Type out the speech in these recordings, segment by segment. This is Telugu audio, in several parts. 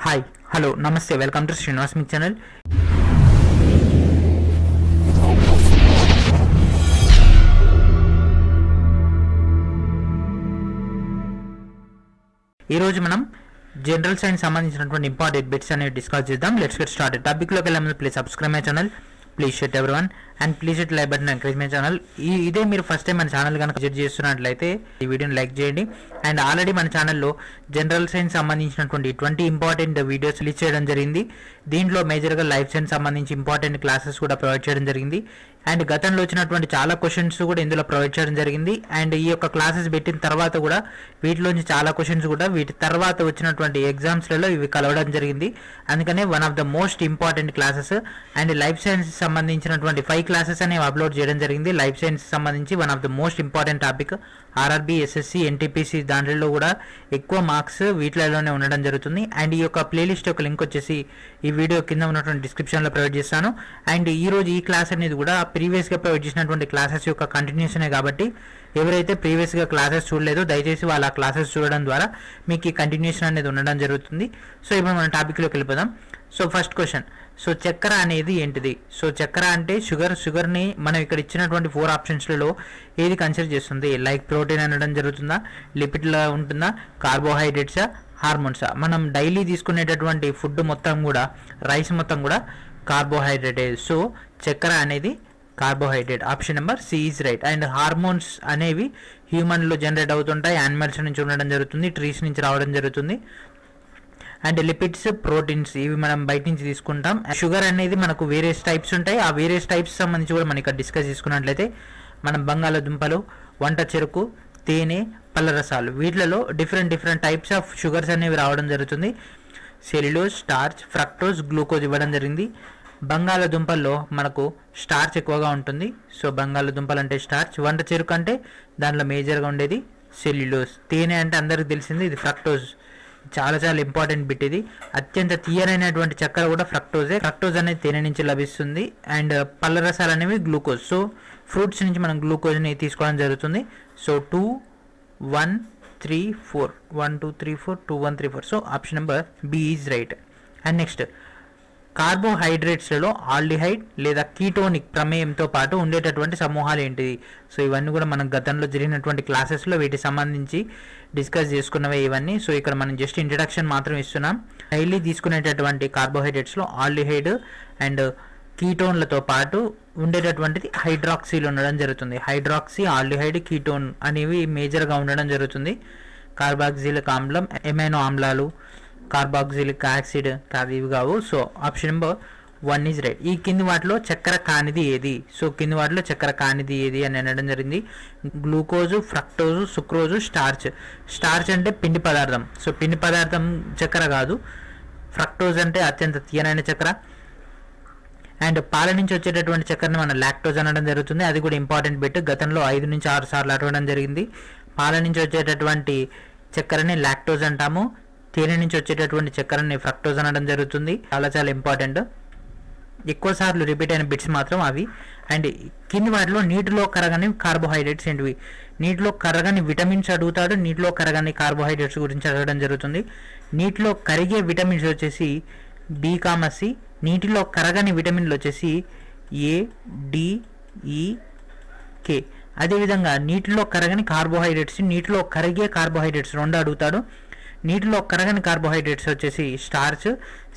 హాయ్ హలో నమస్తే welcome to Srinivas me channel. ఈరోజు మనం జనరల్ సైన్స్ సంబంధించినటువంటి ఇంపార్టెంట్ బిట్స్ అనేవి డిస్కస్ చేద్దాం. Let's get started. టాపిక్లోకి వెళ్ళే ముందు please subscribe my channel, please share everyone and please hit like button encourage my channel. ఇదే మీరు ఫస్ట్ టైం మన ఛానల్ కనుక విజిట్ చేస్తున్నట్లయితే ఈ వీడియోని లైక్ చేయండి. అండ్ ఆల్రెడీ మన ఛానల్లో జనరల్ సైన్స్ సంబంధించినటువంటి 20 ఇంపార్టెంట్ వీడియోస్ రిలీజ్ చేయడం జరిగింది. దీంట్లో మేజర్గా లైఫ్ సైన్స్ సంబంధించి ఇంపార్టెంట్ క్లాసెస్ కూడా ప్రొవైడ్ చేయడం జరిగింది. అండ్ గతంలో వచ్చినటువంటి చాలా క్వశ్చన్స్ కూడా ఇందులో ప్రొవైడ్ చేయడం జరిగింది. అండ్ ఈ యొక్క క్లాసెస్ పెట్టిన తర్వాత కూడా వీటిలోంచి చాలా క్వశ్చన్స్ కూడా వీటి తర్వాత వచ్చినటువంటి ఎగ్జామ్స్లలో ఇవి కలవడం జరిగింది. అందుకనే one of the most important classes and life science సంబంధించినటువంటి 5 క్లాసెస్ అనేవి అప్లోడ్ చేయడం జరిగింది. లైఫ్ సైన్స్ సంబంధించి one of the most important topic. RRB, SSC, NTPC దాంట్లో కూడా ఎక్కువ మార్క్స్ వీటిలోనే ఉండడం జరుగుతుంది. అండ్ ఈ యొక్క ప్లేలిస్ట్ యొక్క లింక్ వచ్చేసి ఈ వీడియో కింద ఉన్నటువంటి డిస్క్రిప్షన్లో ప్రొవైడ్ చేస్తాను. అండ్ ఈరోజు ఈ క్లాస్ అనేది కూడా ప్రీవియస్గా ప్రొవైడ్ చేసినటువంటి క్లాసెస్ యొక్క కంటిన్యూషనే కాబట్టి ఎవరైతే ప్రీవియస్గా క్లాసెస్ చూడలేదో దయచేసి వాళ్ళ క్లాసెస్ చూడడం ద్వారా మీకు ఈ కంటిన్యూషన్ అనేది ఉండడం జరుగుతుంది. సో ఇప్పుడు మనం టాపిక్లోకి వెళ్ళిపోదాం. సో ఫస్ట్ క్వశ్చన్, సో చక్కెర అనేది ఏంటిది? సో చక్కెర అంటే షుగర్ని మనం ఇక్కడ ఇచ్చినటువంటి 4 ఆప్షన్స్లలో ఏది కన్సిడర్ చేస్తుంది? లైక్ ప్రోటీన్ అనడం జరుగుతుందా, లిపిడ్లా ఉంటుందా, కార్బోహైడ్రేట్సా, హార్మోన్సా? మనం డైలీ తీసుకునేటటువంటి ఫుడ్ మొత్తం కూడా రైస్ మొత్తం కూడా కార్బోహైడ్రేటే. సో చక్కెర అనేది carbohydrate. Option number C is right. And hormones అనేవి హ్యూమన్లో జనరేట్ అవుతుంటాయి, యానిమల్స్ నుంచి ఉండడం జరుగుతుంది, ట్రీస్ నుంచి రావడం జరుగుతుంది. అండ్ లిపిడ్స్, ప్రోటీన్స్ ఇవి మనం బయట నుంచి తీసుకుంటాం. షుగర్ అనేది మనకు వేరియస్ టైప్స్ ఉంటాయి. ఆ వేరియస్ టైప్స్ సంబంధించి కూడా మనం ఇక్కడ డిస్కస్ చేసుకున్నట్లయితే మనం బంగాళాదుంపలు, వంట చెరుకు, తేనె, పళ్ళ రసాలు వీటిలలో డిఫరెంట్ టైప్స్ ఆఫ్ షుగర్స్ అనేవి రావడం జరుగుతుంది. సెల్యులోజ్, స్టార్చ్, ఫ్రక్టోజ్, గ్లూకోజ్ ఇవ్వడం జరిగింది. బంగాళాదుంపల్లో మనకు స్టార్చ్ ఎక్కువగా ఉంటుంది. సో బంగాళాదుంపలు అంటే స్టార్చ్. వంట చెరుకు అంటే దాంట్లో మేజర్గా ఉండేది సెల్యులోజ్. తేనె అంటే అందరికి తెలిసింది ఇది ఫ్రక్టోజ్. చాలా ఇంపార్టెంట్ బిట్ ఇది. అత్యంత తీయనైనటువంటి చక్కెర కూడా ఫ్రక్టోజే. ఫ్రక్టోజ్ అనేది తేనె నుంచి లభిస్తుంది. అండ్ పళ్ళ రసాలు అనేవి గ్లూకోజ్. సో ఫ్రూట్స్ నుంచి మనం గ్లూకోజ్ని తీసుకోవడం జరుగుతుంది. So 2 1 3 4 1 2 3 4 2 1 3 4. So option number B is right. And next, కార్బోహైడ్రేట్స్లలో ఆల్డిహైడ్ లేదా కీటోనిక్ ప్రమేయంతో పాటు ఉండేటటువంటి సమూహాలు ఏంటిది? సో ఇవన్నీ కూడా మనం గతంలో జరిగినటువంటి క్లాసెస్లో వీటికి సంబంధించి డిస్కస్ చేసుకున్నవే ఇవన్నీ. సో ఇక్కడ మనం జస్ట్ ఇంట్రడక్షన్ మాత్రం ఇస్తున్నాం. డైలీ తీసుకునేటటువంటి కార్బోహైడ్రేట్స్లో ఆల్డిహైడ్ అండ్ కీటోన్లతో పాటు ఉండేటటువంటిది హైడ్రాక్సీలు ఉండడం జరుగుతుంది. హైడ్రాక్సీ, ఆల్డిహైడ్, కీటోన్ అనేవి మేజర్గా ఉండడం జరుగుతుంది. కార్బాక్సిలిక్ ఆమ్లం, ఎమైనో ఆమ్లాలు, కార్బాక్సిలిక్ యాసిడ్ కాదు, ఇవి కావు. So option number 1 is right. ఈ కింది వాటిలో చక్కెర కానిది ఏది? సో కింది వాటిలో చక్కెర కానిది ఏది అని అనడం జరిగింది. Glucose, fructose, సుక్రోజు, starch. స్టార్చ్ అంటే పిండి పదార్థం. సో పిండి పదార్థం చక్కెర కాదు. ఫ్రక్టోజ్ అంటే అత్యంత తీయనైన చక్కెర. అండ్ పాల నుంచి వచ్చేటటువంటి చక్కెరని మనం లాక్టోజ్ అనడం జరుగుతుంది. అది కూడా ఇంపార్టెంట్ బిట్. గతంలో 5 నుంచి 6 సార్లు అడగడం జరిగింది. పాల నుంచి వచ్చేటటువంటి చక్కెరని లాక్టోజ్ అంటాము. తేనె నుంచి వచ్చేటటువంటి చక్కెరని ఫ్రక్టోజ్ అనడం జరుగుతుంది. చాలా ఇంపార్టెంట్. ఎక్కువ సార్లు రిపీట్ అయిన బిట్స్ మాత్రం అవి. అండ్ కింది వాటిలో నీటిలో కరగని కార్బోహైడ్రేట్స్ ఏంటివి? నీటిలో కరగని విటమిన్స్ అడుగుతాడు, నీటిలో కరగని కార్బోహైడ్రేట్స్ గురించి అడగడం జరుగుతుంది. నీటిలో కరిగే విటమిన్స్ వచ్చేసి బి, సి. నీటిలో కరగని విటమిన్లు వచ్చేసి ఏ, డి, ఈ, కే. అదేవిధంగా నీటిలో కరగని కార్బోహైడ్రేట్స్, నీటిలో కరిగే కార్బోహైడ్రేట్స్ 2 అడుగుతాడు. నీటిలో కరగని కార్బోహైడ్రేట్స్ వచ్చేసి స్టార్చ్,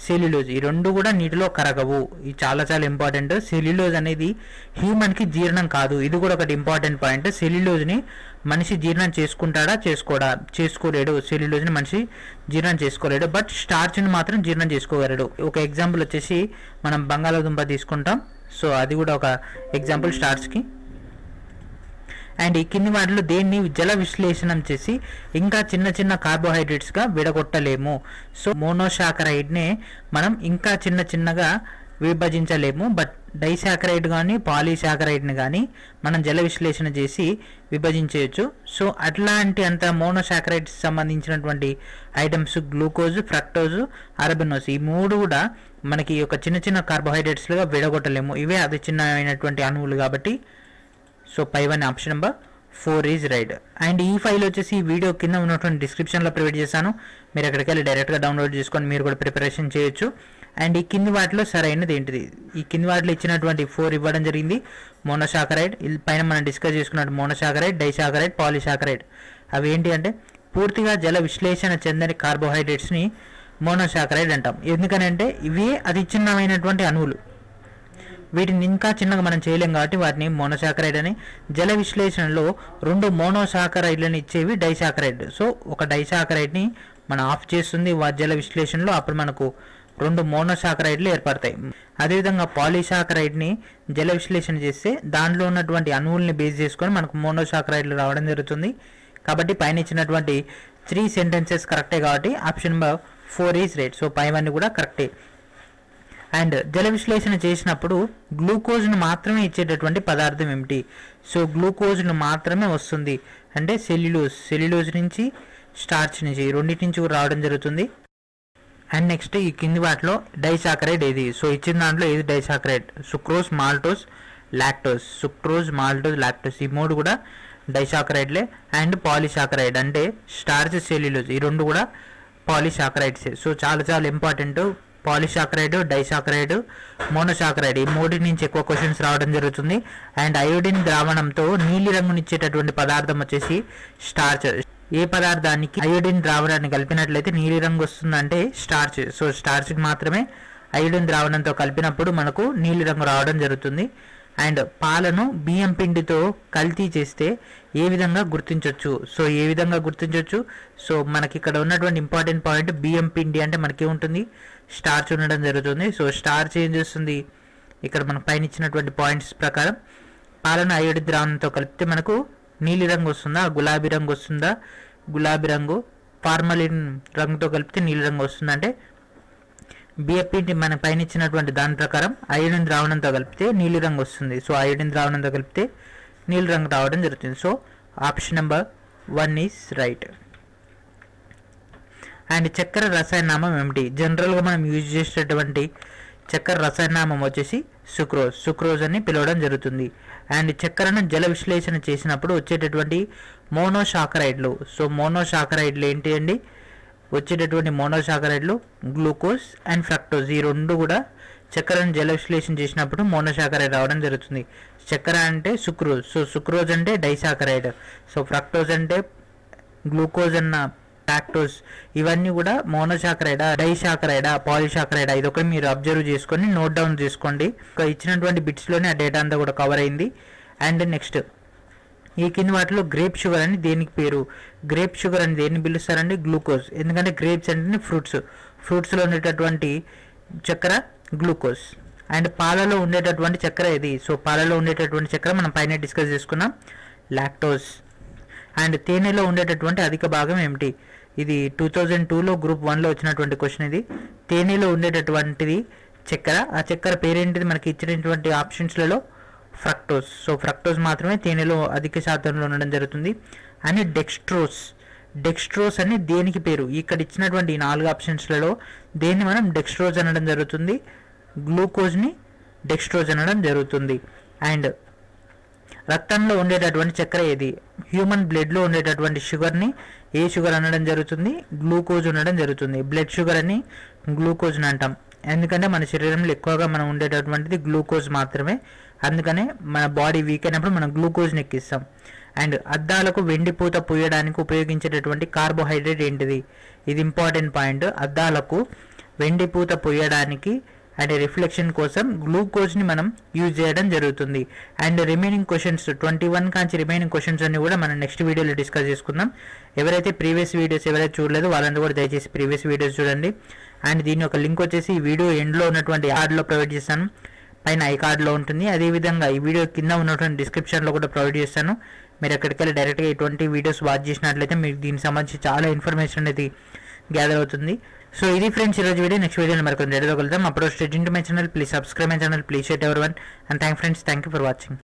సెల్యులోజ్. ఈ 2 కూడా నీటిలో కరగవు. ఇది చాలా ఇంపార్టెంట్. సెల్యులోజ్ అనేది హ్యూమన్కి జీర్ణం కాదు. ఇది కూడా ఒకటి ఇంపార్టెంట్ పాయింట్. సెల్యులోజ్ని మనిషి జీర్ణం చేసుకుంటాడా, చేసుకోలేడు. సెల్యులోజ్ని మనిషి జీర్ణం చేసుకోలేడు. బట్ స్టార్చ్ని మాత్రం జీర్ణం చేసుకోగలడు. ఒక ఎగ్జాంపుల్ వచ్చేసి మనం బంగాళాదుంప తీసుకుంటాం. సో అది కూడా ఒక ఎగ్జాంపుల్ స్టార్చ్కి. అండ్ ఈ కింది వాటిలో దేన్ని జల విశ్లేషణం చేసి ఇంకా చిన్న కార్బోహైడ్రేట్స్గా విడగొట్టలేము? సో మోనోసాకరైడ్నే మనం ఇంకా చిన్నగా విభజించలేము. బట్ డైసాకరైడ్ కానీ పాలీసాకరైడ్ని కానీ మనం జల విశ్లేషణ చేసి విభజించవచ్చు. సో అట్లాంటి అంత మోనోసాకరైడ్స్ సంబంధించినటువంటి ఐటమ్స్ గ్లూకోజ్, ఫ్రక్టోజ్, అరబినోస్ ఈ 3 కూడా మనకి ఒక చిన్న కార్బోహైడ్రేట్స్లుగా విడగొట్టలేము. ఇవే అతి చిన్నమైనటువంటి అణువులు కాబట్టి సో పై 1 option number 4 is right. And ఈ ఫైల్ వచ్చేసి ఈ వీడియో కింద ఉన్నటువంటి డిస్క్రిప్షన్లో ప్రొవైడ్ చేశాను. మీరు అక్కడికి వెళ్ళి డైరెక్ట్గా డౌన్లోడ్ చేసుకొని మీరు కూడా ప్రిపరేషన్ చేయొచ్చు. అండ్ ఈ కింది వాటిలో సరైనది ఏంటిది? ఈ కింది వాటిలో ఇచ్చినటువంటి 4 ఇవ్వడం జరిగింది. మోనోసాకరైడ్, పైన మనం డిస్కస్ చేసుకున్నట్టు మోనోసాకరైడ్, డైసాకరైడ్, పాలీసాకరైడ్. అవి ఏంటి అంటే పూర్తిగా జల విశ్లేషణ చెందని కార్బోహైడ్రేట్స్ని మోనోసాకరైడ్ అంటాం. ఎందుకనంటే ఇవి అతి చిన్నమైనటువంటి అణువులు, వీటిని ఇంకా చిన్నగా మనం చేయలేం కాబట్టి వాటిని మోనోసాకరైడ్ అని. జల విశ్లేషణలో 2 మోనోసాకరైడ్లను ఇచ్చేవి డైసాకరైడ్. సో ఒక డైసాకరైడ్ని మనం ఆఫ్ చేస్తుంది జల విశ్లేషణలో, అప్పుడు మనకు 2 మోనోసాకరైడ్లు ఏర్పడతాయి. అదేవిధంగా పాలీసాకరైడ్ని జల విశ్లేషణ చేస్తే దానిలో ఉన్నటువంటి అణువుల్ని బేస్ చేసుకొని మనకు మోనోసాకరైడ్లు రావడం జరుగుతుంది. కాబట్టి పైన ఇచ్చినటువంటి 3 సెంటెన్సెస్ కరెక్టే కాబట్టి option number 4 is right. So పైవన్నీ కూడా కరెక్టే. అండ్ జల విశ్లేషణ చేసినప్పుడు గ్లూకోజ్ను మాత్రమే ఇచ్చేటటువంటి పదార్థం ఏమిటి? సో గ్లూకోజ్ను మాత్రమే వస్తుంది అంటే సెల్యులోజ్ నుంచి స్టార్చ్ నుంచి రెండింటి నుంచి కూడా రావడం జరుగుతుంది. అండ్ నెక్స్ట్ ఈ కింది వాటిలో డైసాకరైడ్ ఏది? సో ఇచ్చిన దాంట్లో ఏది disaccharide? Sucrose, maltose, lactose. Sucrose, maltose, lactose ఈ 3 కూడా డైసాకరైడ్లే. అండ్ పాలీసాకరైడ్ అంటే స్టార్చ్, సెల్యులోజ్ ఈ 2 కూడా పాలీసాకరైడ్సే. సో చాలా ఇంపార్టెంట్. పాలీసాకరైడ్, డైసాకరైడ్, మోనోసాకరైడ్ ఈ 3 నుంచి ఎక్కువ క్వశ్చన్స్ రావడం జరుగుతుంది. అండ్ అయోడిన్ ద్రావణంతో నీలి రంగునిచ్చేటటువంటి పదార్థం వచ్చేసి స్టార్చ్. ఏ పదార్థానికి అయోడిన్ ద్రావణాన్ని కలిపినట్లయితే నీలి రంగు వస్తుందంటే స్టార్చ్. సో స్టార్చ్కి మాత్రమే అయోడిన్ ద్రావణంతో కలిపినప్పుడు మనకు నీలి రంగు రావడం జరుగుతుంది. అండ్ పాలను బియ్యం పిండితో కల్తీ చేస్తే ఏ విధంగా గుర్తించవచ్చు? సో ఏ విధంగా గుర్తించవచ్చు? సో మనకి ఇక్కడ ఉన్నటువంటి ఇంపార్టెంట్ పాయింట్ బియ్యం పిండి అంటే మనకి ఉంటుంది స్టార్చ్ ఉండడం జరుగుతుంది. సో స్టార్చ్ ఏం చేస్తుంది? ఇక్కడ మనకు పైన ఇచ్చినటువంటి పాయింట్స్ ప్రకారం పాలను అయోడిన్ ద్రావణంతో కలిపితే మనకు నీలి రంగు వస్తుందా, గులాబీ రంగు వస్తుందా? గులాబీ రంగు. ఫార్మలిన్ రంగుతో కలిపితే నీలి రంగు వస్తుంది. అంటే బియ్యం పిండి మన పైన ఇచ్చినటువంటి దాని ప్రకారం అయోడిన్ ద్రావణంతో కలిపితే నీలి రంగు వస్తుంది. సో అయోడిన్ ద్రావణంతో కలిపితే నీలి రంగు రావడం జరుగుతుంది. So option number 1 is right. And చక్కెర రసాయనామం ఏమిటి? జనరల్గా మనం యూజ్ చేసేటటువంటి చక్కెర రసాయనామం వచ్చేసి సుక్రోజ్ అని పిలవడం జరుగుతుంది. అండ్ చక్కెరను జల విశ్లేషణ చేసినప్పుడు వచ్చేటటువంటి మోనోసాకరైడ్లు. సో మోనోసాకరైడ్లు ఏంటి అండి? వచ్చేటటువంటి మోనోసాకరైడ్లు గ్లూకోజ్ అండ్ ఫ్రక్టోజ్ ఈ 2 కూడా చక్కెరను జల విశ్లేషణ చేసినప్పుడు మోనోసాకరైడ్ రావడం జరుగుతుంది. చక్కెర అంటే సుక్రోజ్, సో సుక్రోజ్ అంటే డైసాకరైడ్, సో ఫ్రక్టోజ్ అంటే గ్లూకోజ్ అన్న లాక్టోజ్ ఇవన్నీ కూడా మోనోసాకరైడా, డైసాకరైడా, పాలీసాకరైడా ఇది ఒకటి మీరు అబ్జర్వ్ చేసుకొని నోట్ డౌన్ చేసుకోండి. ఇచ్చినటువంటి బిట్స్లోనే ఆ డేటా అంతా కూడా కవర్ అయింది. అండ్ నెక్స్ట్ ఈ కింది వాటిలో గ్రేప్ షుగర్ అని దేనికి పేరు? గ్రేప్ షుగర్ అని దేన్ని పిలుస్తారండి? గ్లూకోజ్. ఎందుకంటే గ్రేప్స్ అంటే ఫ్రూట్స్లో ఉండేటటువంటి చక్కెర గ్లూకోజ్. అండ్ పాలలో ఉండేటటువంటి చక్కెర ఇది. సో పాలలో ఉండేటటువంటి చక్కెర మనం పైన డిస్కస్ చేసుకున్నాం, లాక్టోజ్. అండ్ తేనెలో ఉండేటటువంటి అధిక భాగం ఏమిటి? ఇది 2002లో గ్రూప్ 1లో వచ్చినటువంటి క్వశ్చన్. ఇది తేనెలో ఉండేటటువంటిది చక్కెర. ఆ చక్కెర పేరేంటిది? మనకి ఇచ్చినటువంటి ఆప్షన్స్లలో ఫ్రక్టోజ్. సో ఫ్రక్టోజ్ మాత్రమే తేనెలో అధిక శాతంలో ఉండడం జరుగుతుంది. అని డెక్స్ట్రోజ్ అని దేనికి పేరు? ఇక్కడ ఇచ్చినటువంటి 4 ఆప్షన్స్లలో దేన్ని మనం డెక్స్ట్రోజ్ అనడం జరుగుతుంది, గ్లూకోజ్ని డెక్స్ట్రోజ్ అనడం జరుగుతుంది. అండ్ రక్తంలో ఉండేటటువంటి చక్కెర ఏది? హ్యూమన్ బ్లడ్లో ఉండేటటువంటి షుగర్ని ఏ షుగర్ అనడం జరుగుతుంది? గ్లూకోజ్ ఉండడం జరుగుతుంది. బ్లడ్ షుగర్ అని గ్లూకోజ్ని అంటాం. ఎందుకంటే మన శరీరంలో ఎక్కువగా మనం ఉండేటటువంటిది గ్లూకోజ్ మాత్రమే. అందుకనే మన బాడీ వీక్ అయినప్పుడు మనం గ్లూకోజ్ని ఎక్కిస్తాం. అండ్ అద్దాలకు వెండిపూత పూయడానికి ఉపయోగించేటటువంటి కార్బోహైడ్రేట్ ఏంటిది? ఇది ఇంపార్టెంట్ పాయింట్. అద్దాలకు వెండిపూత పూయడానికి అండ్ రిఫ్లెక్షన్ కోసం గ్లూకోజ్ని మనం యూజ్ చేయడం జరుగుతుంది. And remaining questions 21 Kanchi remaining questions అన్ని కూడా మనం నెక్స్ట్ వీడియోలో డిస్కస్ చేసుకుందాం. ఎవరైతే ప్రీవియస్ వీడియోస్ ఎవరైతే చూడలేదో వాళ్ళందరూ కూడా దయచేసి ప్రీవియస్ వీడియోస్ చూడండి. అండ్ దీని ఒక లింక్ వచ్చేసి ఈ వీడియో ఎండ్లో ఉన్నటువంటి కార్డ్లో ప్రొవైడ్ చేస్తాను, పైన ఐ కార్డ్లో ఉంటుంది. అదేవిధంగా ఈ వీడియో కింద ఉన్నటువంటి డిస్క్రిప్షన్లో కూడా ప్రొవైడ్ చేస్తాను. మీరు ఎక్కడికి వెళ్ళి డైరెక్ట్గా ఇటువంటి వీడియోస్ వాచ్ చేసినట్లయితే మీకు దీనికి సంబంధించి చాలా ఇన్ఫర్మేషన్ అనేది గ్యాదర్ అవుతుంది. సో ఇది ఫ్రెండ్స్ ఈరోజు వీడియో. నెక్స్ట్ వీడియోలో మరికొన్ని వీడియోలో కలుద్దాం. అప్పుడు state into my channel, please subscribe my channel, please share everyone. And thank friends, thank you for watching.